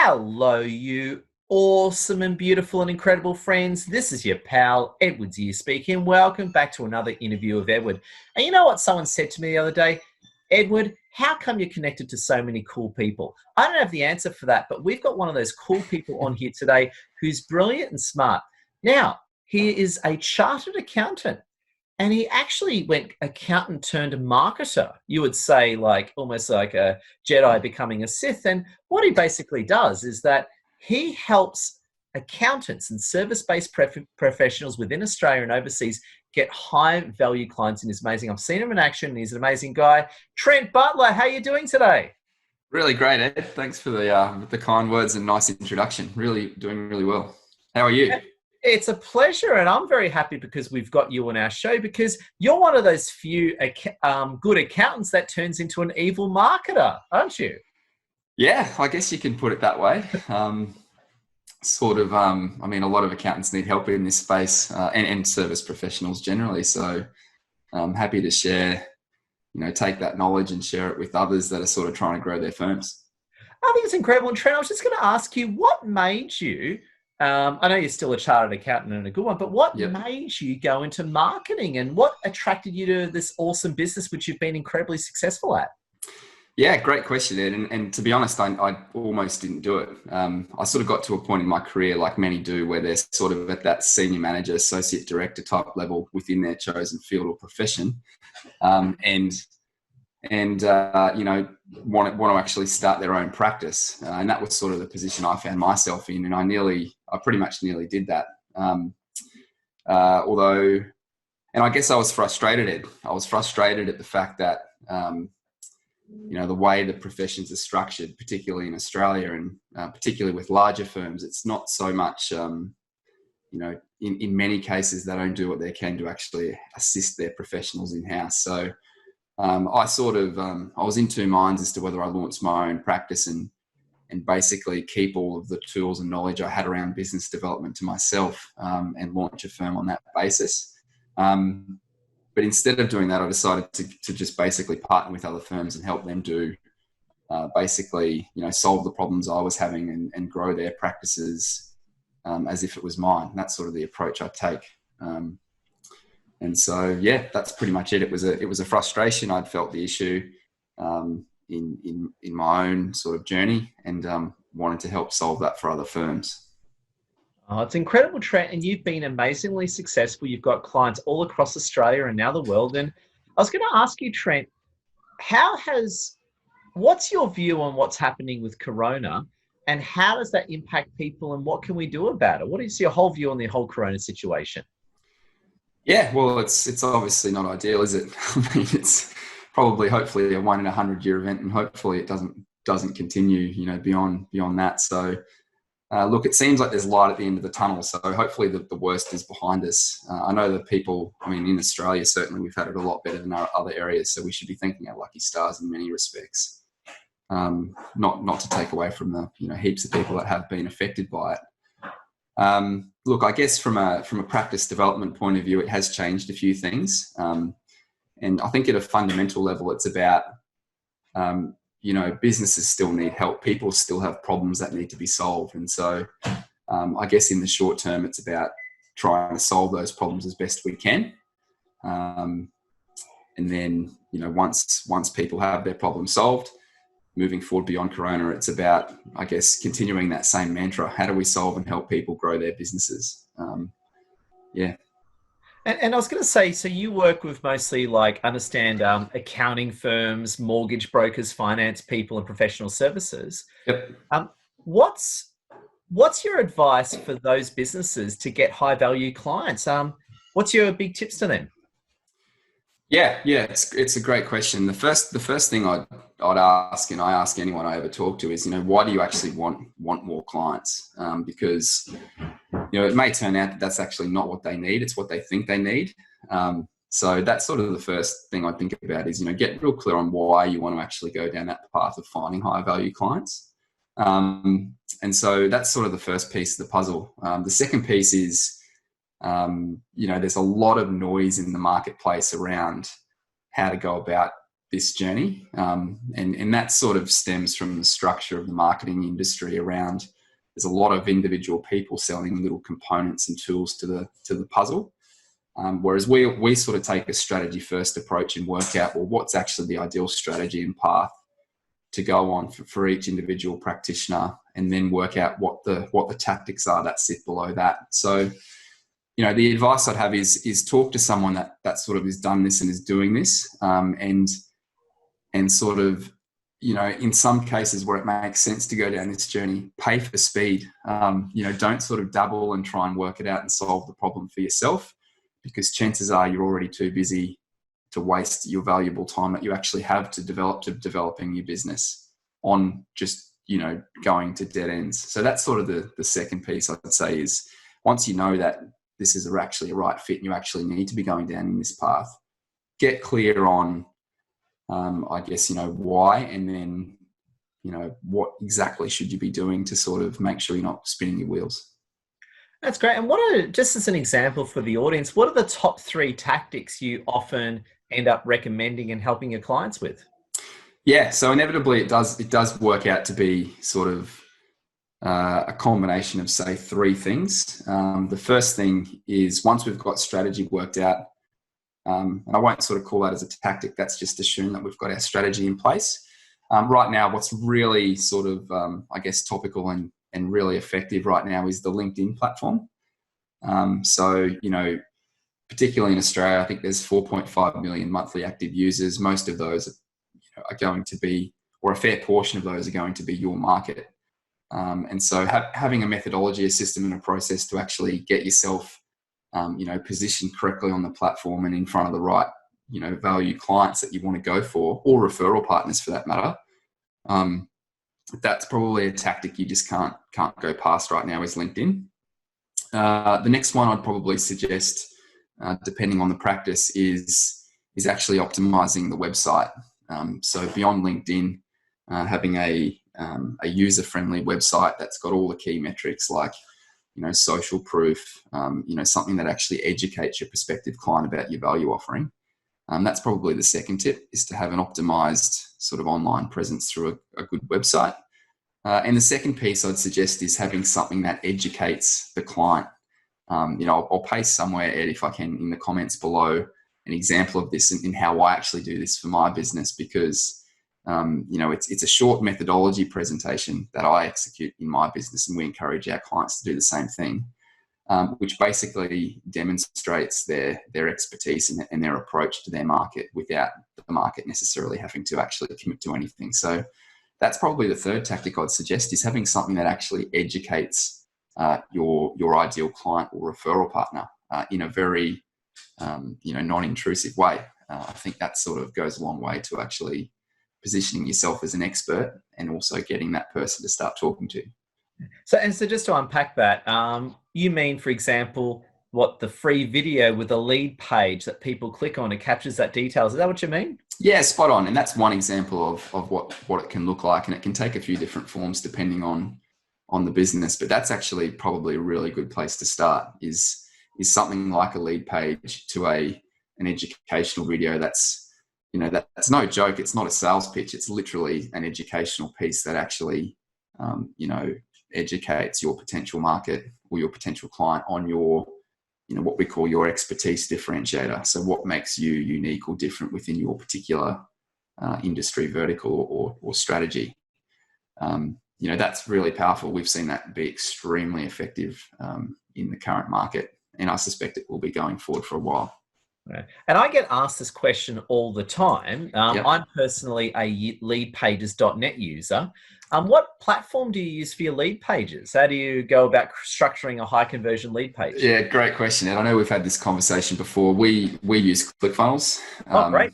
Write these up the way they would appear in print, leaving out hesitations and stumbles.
Hello, you awesome and beautiful and incredible friends. This is your pal, Edward's here speaking. Welcome back to another interview of Edward. And you know what someone said to me the other day? Edward, how come you're connected to so many cool people? I don't have the answer for that, but we've got one of those cool people on here today who's brilliant and smart. Now, he is a chartered accountant. And he actually went accountant turned marketer. You would say like almost like a Jedi becoming a Sith. And what he basically does is that he helps accountants and service-based professionals within Australia and overseas get high-value clients. And he's amazing. I've seen him in action. And he's an amazing guy. Trent Butler, how are you doing today? Really great, Ed. Thanks for the kind words and nice introduction. Really doing really well. How are you? It's a pleasure, and I'm very happy because we've got you on our show because you're one of those few good accountants that turns into an evil marketer, aren't you? Yeah, I guess you can put it that way. I mean, a lot of accountants need help in this space and service professionals generally. So I'm happy to share, take that knowledge and share it with others that are sort of trying to grow their firms. I think it's incredible. And Trent, I was just going to ask you, what made you I know you're still a chartered accountant and a good one, but what made you go into marketing and what attracted you to this awesome business, which you've been incredibly successful at? Yeah, great question, Ed. And to be honest, I almost didn't do it. I sort of got to a point in my career, like many do, where they're sort of at that senior manager, associate director type level within their chosen field or profession. Want to actually start their own practice. And that was sort of the position I found myself in. And I pretty much nearly did that. And I guess I was frustrated, Ed. I was frustrated at the fact that, the way the professions are structured, particularly in Australia and particularly with larger firms, it's not so much, in many cases, they don't do what they can to actually assist their professionals in-house. So, I was in two minds as to whether I launched my own practice and basically keep all of the tools and knowledge I had around business development to myself and launch a firm on that basis. But instead of doing that, I decided to just basically partner with other firms and help them do solve the problems I was having and grow their practices as if it was mine. And that's sort of the approach I take. And so, yeah, that's pretty much it. It was a frustration. I'd felt the issue in my own sort of journey and wanted to help solve that for other firms. Oh, it's incredible, Trent, and you've been amazingly successful. You've got clients all across Australia and now the world. And I was going to ask you, Trent, what's your view on what's happening with Corona and how does that impact people and what can we do about it? What is your whole view on the whole Corona situation? Yeah, well, it's obviously not ideal, is it? I mean, it's probably, hopefully, a 1 in 100-year event, and hopefully it doesn't continue, beyond that. So, look, it seems like there's light at the end of the tunnel. So hopefully the worst is behind us. I know that in Australia, certainly we've had it a lot better than our other areas. So we should be thanking our lucky stars in many respects. Not to take away from the heaps of people that have been affected by it. Look, I guess from a practice development point of view, it has changed a few things. And I think at a fundamental level, it's about, businesses still need help. People still have problems that need to be solved. And so I guess in the short term, it's about trying to solve those problems as best we can. And then, once people have their problem solved, moving forward beyond Corona, it's about, I guess, continuing that same mantra. How do we solve and help people grow their businesses? Yeah. And I was going to say, so you work with mostly accounting firms, mortgage brokers, finance people, and professional services. Yep. What's your advice for those businesses to get high value clients? What's your big tips to them? Yeah, it's a great question. The first thing I'd ask, and I ask anyone I ever talk to, is why do you actually want more clients? Because it may turn out that that's actually not what they need; it's what they think they need. So that's sort of the first thing I think about is get real clear on why you want to actually go down that path of finding high value clients. And so that's sort of the first piece of the puzzle. The second piece is there's a lot of noise in the marketplace around how to go about this journey. And that sort of stems from the structure of the marketing industry around, there's a lot of individual people selling little components and tools to the puzzle. Whereas we sort of take a strategy first approach and work out, well, what's actually the ideal strategy and path to go on for each individual practitioner, and then work out what the tactics are that sit below that. So, the advice I'd have is talk to someone that sort of has done this and is doing this, and sort of, in some cases where it makes sense to go down this journey, pay for speed. Don't sort of dabble and try and work it out and solve the problem for yourself, because chances are you're already too busy to waste your valuable time that you actually have to developing your business on just, going to dead ends. So that's sort of the second piece I'd say is, once you know that this is actually a right fit and you actually need to be going down in this path, get clear on, I guess, why, and then, what exactly should you be doing to sort of make sure you're not spinning your wheels. That's great. And just as an example for the audience, what are the top 3 tactics you often end up recommending and helping your clients with? Yeah, so inevitably it does work out to be sort of a combination of, say, 3 things. The first thing is, once we've got strategy worked out, and I won't sort of call that as a tactic, that's just assume that we've got our strategy in place. Right now, what's really sort of, I guess, topical and really effective right now is the LinkedIn platform. So, particularly in Australia, I think there's 4.5 million monthly active users. Most of those are going to be, or a fair portion of those are going to be your market. And so having a methodology, a system and a process to actually get yourself, positioned correctly on the platform and in front of the right, value clients that you want to go for, or referral partners for that matter. That's probably a tactic you just can't go past right now, is LinkedIn. The next one I'd probably suggest, depending on the practice, is actually optimizing the website. So beyond LinkedIn, having a user-friendly website that's got all the key metrics like, social proof, something that actually educates your prospective client about your value offering. That's probably the second tip, is to have an optimized sort of online presence through a good website. And the second piece I'd suggest is having something that educates the client. I'll paste somewhere, Ed, if I can, in the comments below, an example of this in how I actually do this for my business, because it's a short methodology presentation that I execute in my business, and we encourage our clients to do the same thing, which basically demonstrates their expertise and their approach to their market without the market necessarily having to actually commit to anything. So that's probably the third tactic I'd suggest, is having something that actually educates your ideal client or referral partner in a very non-intrusive way. I think that sort of goes a long way to actually positioning yourself as an expert and also getting that person to start talking to. So just to unpack that, you mean, for example, what, the free video with a lead page that people click on, it captures that details. Is that what you mean? Yeah, spot on. And that's one example of what it can look like. And it can take a few different forms depending on the business. But that's actually probably a really good place to start, is something like a lead page to an educational video. That's no joke. It's not a sales pitch. It's literally an educational piece that actually, educates your potential market or your potential client on your, what we call your expertise differentiator. So what makes you unique or different within your particular industry vertical or strategy. That's really powerful. We've seen that be extremely effective in the current market, and I suspect it will be going forward for a while. And I get asked this question all the time. Yep. I'm personally a leadpages.net user. What platform do you use for your lead pages? How do you go about structuring a high conversion lead page? Yeah, great question, Ed. I know we've had this conversation before. We use ClickFunnels. Oh, great.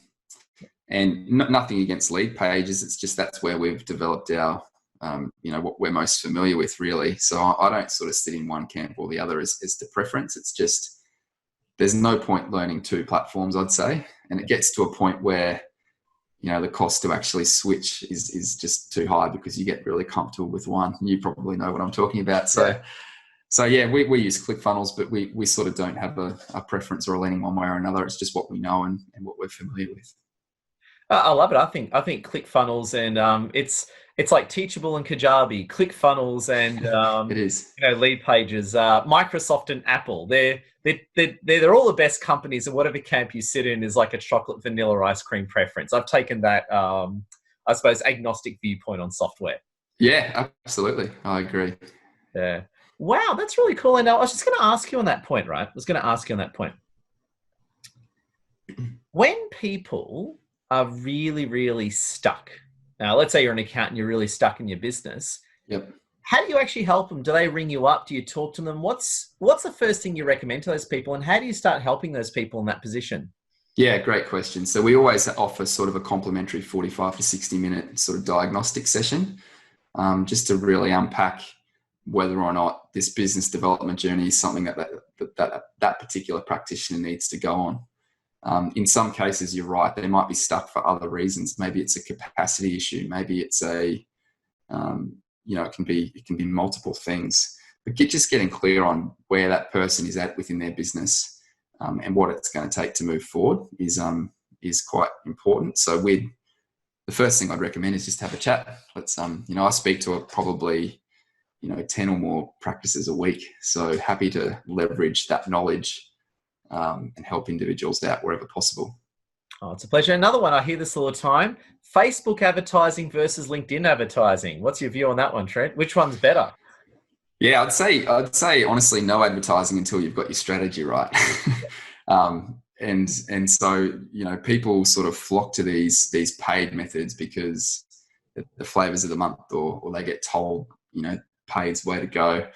And nothing against lead pages. It's just that's where we've developed our, what we're most familiar with, really. So I don't sort of sit in one camp or the other as to preference. It's just, there's no point learning 2 platforms, I'd say. And it gets to a point where, the cost to actually switch is just too high because you get really comfortable with one. You probably know what I'm talking about. So yeah, we use ClickFunnels, but we sort of don't have a preference or a leaning one way or another. It's just what we know and what we're familiar with. I love it. I think ClickFunnels and it's like Teachable and Kajabi, ClickFunnels and It is. Lead Pages, Microsoft and Apple. They're all the best companies, and whatever camp you sit in is like a chocolate vanilla ice cream preference. I've taken that I suppose agnostic viewpoint on software. Yeah, absolutely. I agree. Yeah. Wow, that's really cool. And I was just going to ask you on that point, right? I was going to ask you on that point. When people are really, really stuck, now let's say you're an accountant, you're really stuck in your business. Yep. How do you actually help them? Do they ring you up? Do you talk to them? What's the first thing you recommend to those people, and how do you start helping those people in that position? Yeah, great question. So we always offer sort of a complimentary 45 to 60-minute sort of diagnostic session, just to really unpack whether or not this business development journey is something that particular practitioner needs to go on. In some cases, you're right, they might be stuck for other reasons. Maybe it's a capacity issue. Maybe it's it can be multiple things. But just getting clear on where that person is at within their business, and what it's going to take to move forward is quite important. So the first thing I'd recommend is just have a chat. Let's I speak to probably 10 or more practices a week. So happy to leverage that knowledge and help individuals out wherever possible. Oh, it's a pleasure. Another one, I hear this all the time: Facebook advertising versus LinkedIn advertising. What's your view on that one, Trent? Which one's better? Yeah, I'd say honestly, no advertising until you've got your strategy right. And so people sort of flock to these paid methods because the flavors of the month, or they get told paid's way to go.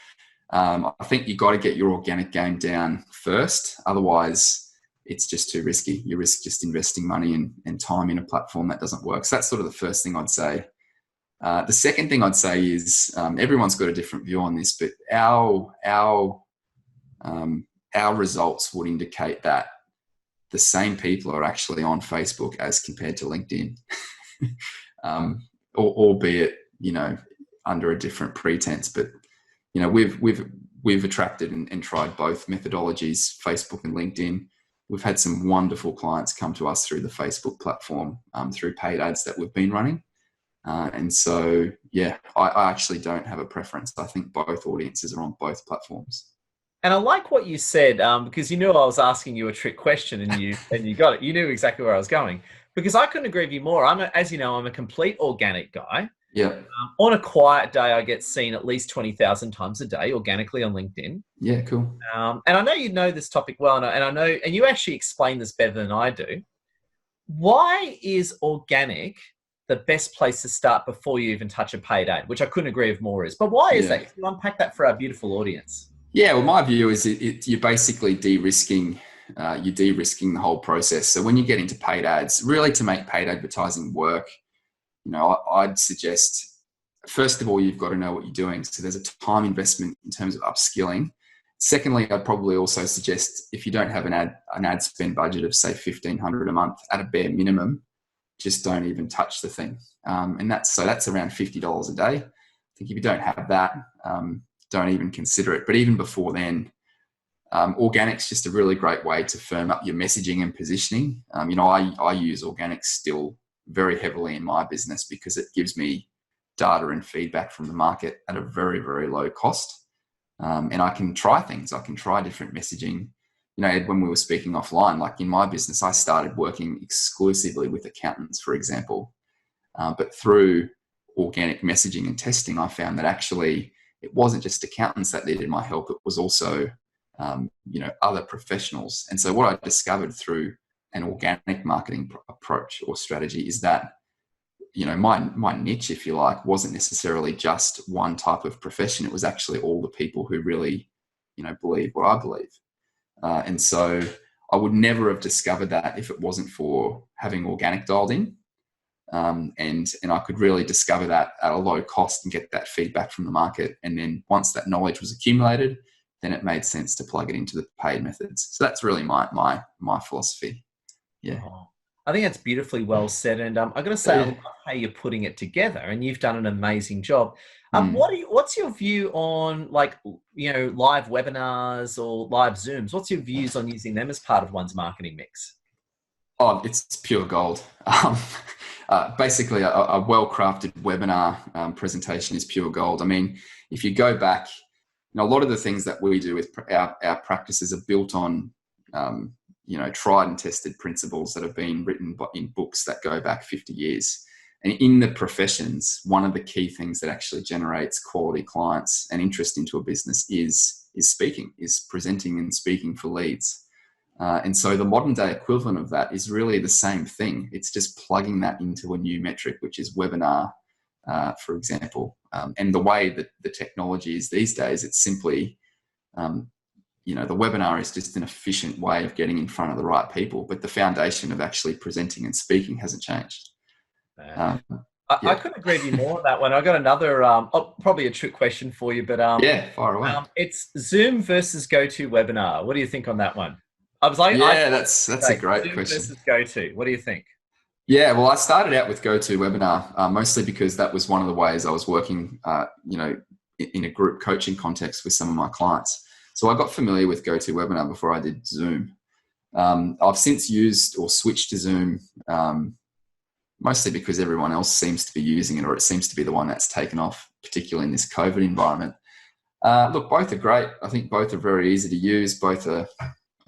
I think you got to get your organic game down first. Otherwise, it's just too risky. You risk just investing money and time in a platform that doesn't work. So that's sort of the first thing I'd say. The second thing I'd say is everyone's got a different view on this, but our results would indicate that the same people are actually on Facebook as compared to LinkedIn, albeit under a different pretense. But we've attracted and tried both methodologies, Facebook and LinkedIn. We've had some wonderful clients come to us through the Facebook platform, through paid ads that we've been running. And so, yeah, I actually don't have a preference. I think both audiences are on both platforms. And I like what you said, because you knew I was asking you a trick question, and you got it. You knew exactly where I was going, because I couldn't agree with you more. As you know, I'm a complete organic guy. Yeah. On a quiet day, I get seen at least 20,000 times a day organically on LinkedIn. Yeah, cool. And I know you know this topic well, and you actually explain this better than I do. Why is organic the best place to start before you even touch a paid ad, which I couldn't agree with more is? But why is that? Can you unpack that for our beautiful audience? Yeah, well, my view is you're basically de-risking the whole process. So when you get into paid ads, really to make paid advertising work, I'd suggest, first of all, you've got to know what you're doing. So there's a time investment in terms of upskilling. Secondly, I'd probably also suggest, if you don't have an ad spend budget of say $1,500 a month at a bare minimum, just don't even touch the thing. And that's around $50 a day. I think if you don't have that, don't even consider it. But even before then, organic's just a really great way to firm up your messaging and positioning. I use organics still very heavily in my business because it gives me data and feedback from the market at a very, very low cost. And I can try things. I can try different messaging. Ed, when we were speaking offline, like in my business, I started working exclusively with accountants, for example. But through organic messaging and testing, I found that actually it wasn't just accountants that needed my help. It was also, other professionals. And so what I discovered through an organic marketing approach or strategy is that, my niche, if you like, wasn't necessarily just one type of profession. It was actually all the people who really, believe what I believe. And so I would never have discovered that if it wasn't for having organic dialed in. And I could really discover that at a low cost and get that feedback from the market. And then once that knowledge was accumulated, then it made sense to plug it into the paid methods. So that's really my philosophy. Yeah. Oh, I think that's beautifully well said. And I've got to say, I love how you're putting it together, and you've done an amazing job. What's your view on live webinars or live Zooms? What's your views on using them as part of one's marketing mix? Oh, it's pure gold. Basically, a well-crafted webinar presentation is pure gold. I mean, if you go back, a lot of the things that we do with our practices are built on, tried and tested principles that have been written in books that go back 50 years. And in the professions, one of the key things that actually generates quality clients and interest into a business is speaking, is presenting and speaking for leads. And so the modern day equivalent of that is really the same thing. It's just plugging that into a new metric, which is webinar, for example. And the way that the technology is these days, it's simply, the webinar is just an efficient way of getting in front of the right people, but the foundation of actually presenting and speaking hasn't changed. I couldn't agree with you more on that one. I got another, probably a trick question for you, but yeah, fire away. It's Zoom versus GoToWebinar. What do you think on that one? That's a great Zoom question. Versus Goto. What do you think? Yeah, well, I started out with GoToWebinar mostly because that was one of the ways I was working, in a group coaching context with some of my clients. So I got familiar with GoToWebinar before I did Zoom. I've since used or switched to Zoom, mostly because everyone else seems to be using it, or it seems to be the one that's taken off, particularly in this COVID environment. Look, both are great. I think both are very easy to use. Both are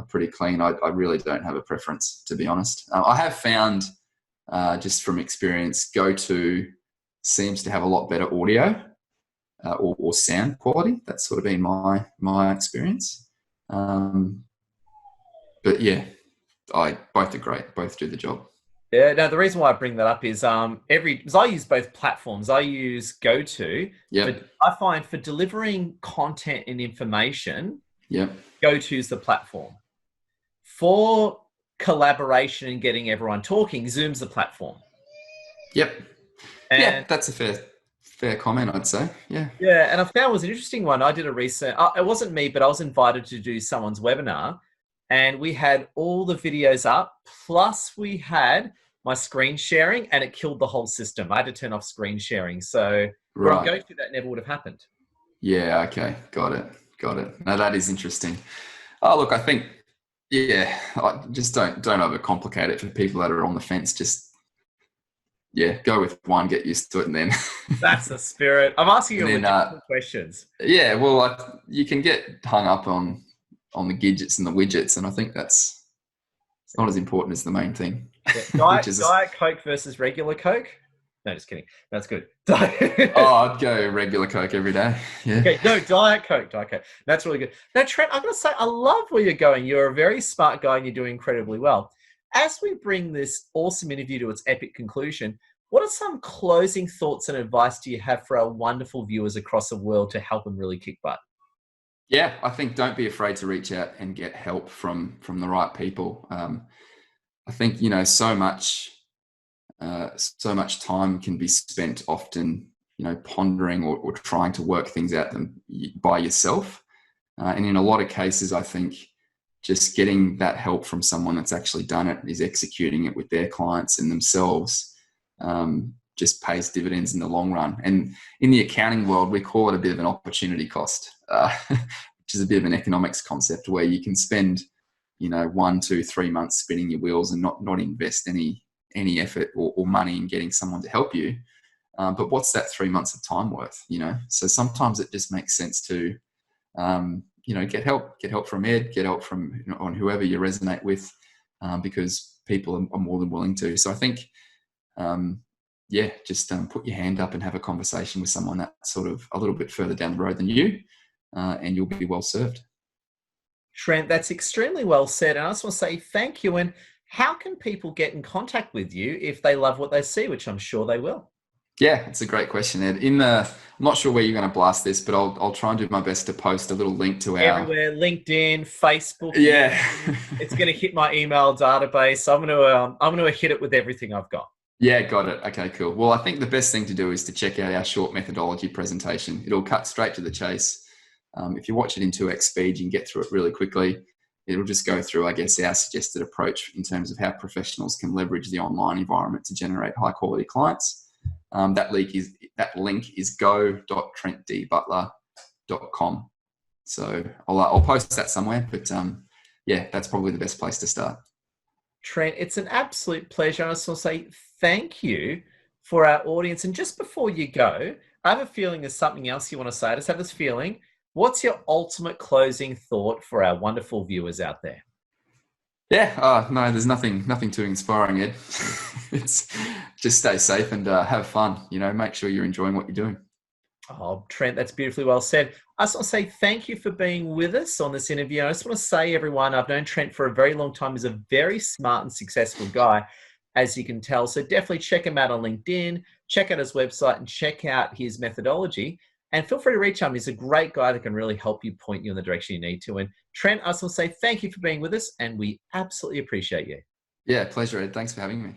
pretty clean. I really don't have a preference, to be honest. I have found, just from experience, GoTo seems to have a lot better audio or sound quality. That's sort of been my experience. But yeah, both are great. Both do the job. Yeah. Now the reason why I bring that up is because I use both platforms. I use GoTo. Yep. But I find for delivering content and information, Yep. GoTo's the platform. For collaboration and getting everyone talking, Zoom's the platform. Yep. And yeah, that's a fair comment, I'd say. Yeah. Yeah, and I found it was an interesting one. I did a recent, it wasn't me, but I was invited to do someone's webinar, and we had all the videos up, plus we had my screen sharing, and it killed the whole system. I had to turn off screen sharing. So where I'm going to, that never would have happened. Yeah, okay. Got it. Now that is interesting. Oh, look, I think, yeah, I just don't overcomplicate it for people that are on the fence. Just, yeah, go with one, get used to it, and then. That's the spirit. I'm asking you legitimate questions. Yeah, well, you can get hung up on the gadgets and the widgets, and I think it's not as important as the main thing. Yeah. Diet Coke versus regular Coke? No, just kidding. That's good. I'd go regular Coke every day. Yeah. Okay, no, Diet Coke. That's really good. Now, Trent, I've got to say, I love where you're going. You're a very smart guy and you're doing incredibly well. As we bring this awesome interview to its epic conclusion, what are some closing thoughts and advice do you have for our wonderful viewers across the world to help them really kick butt? Yeah, I think don't be afraid to reach out and get help from the right people. I think, so much time can be spent often, pondering or trying to work things out by yourself. And in a lot of cases, I think just getting that help from someone that's actually done it, is executing it with their clients and themselves, just pays dividends in the long run. And in the accounting world, we call it a bit of an opportunity cost, which is a bit of an economics concept where you can spend, 1, 2, 3 months spinning your wheels and not invest any effort or money in getting someone to help you. But what's that 3 months of time worth? So sometimes it just makes sense to, get help from Ed, get help from on whoever you resonate with, because people are more than willing to. So I think, just put your hand up and have a conversation with someone that's sort of a little bit further down the road than you, and you'll be well served. Trent, that's extremely well said. And I just want to say thank you. And how can people get in contact with you if they love what they see, which I'm sure they will? Yeah, it's a great question, Ed. I'm not sure where you're going to blast this, but I'll try and do my best to post a little link to everywhere, LinkedIn, Facebook. Yeah, it's going to hit my email database. I'm going to hit it with everything I've got. Yeah, got it. Okay, cool. Well, I think the best thing to do is to check out our short methodology presentation. It'll cut straight to the chase. If you watch it in 2x speed, you can get through it really quickly. It'll just go through, I guess, our suggested approach in terms of how professionals can leverage the online environment to generate high quality clients. That link is go.trentdbutler.com. So I'll post that somewhere, but that's probably the best place to start. Trent, it's an absolute pleasure. I just want to say thank you for our audience. And just before you go, I have a feeling there's something else you want to say. I just have this feeling. What's your ultimate closing thought for our wonderful viewers out there? Yeah, no, there's nothing too inspiring, Ed. It's just stay safe and have fun. Make sure you're enjoying what you're doing. Oh, Trent, that's beautifully well said. I just want to say thank you for being with us on this interview. I just want to say, everyone, I've known Trent for a very long time. He's a very smart and successful guy, as you can tell. So definitely check him out on LinkedIn, check out his website, and check out his methodology. And feel free to reach out. He's a great guy that can really help you, point you in the direction you need to. And Trent, I just want to say thank you for being with us, and we absolutely appreciate you. Yeah, pleasure, Ed. Thanks for having me.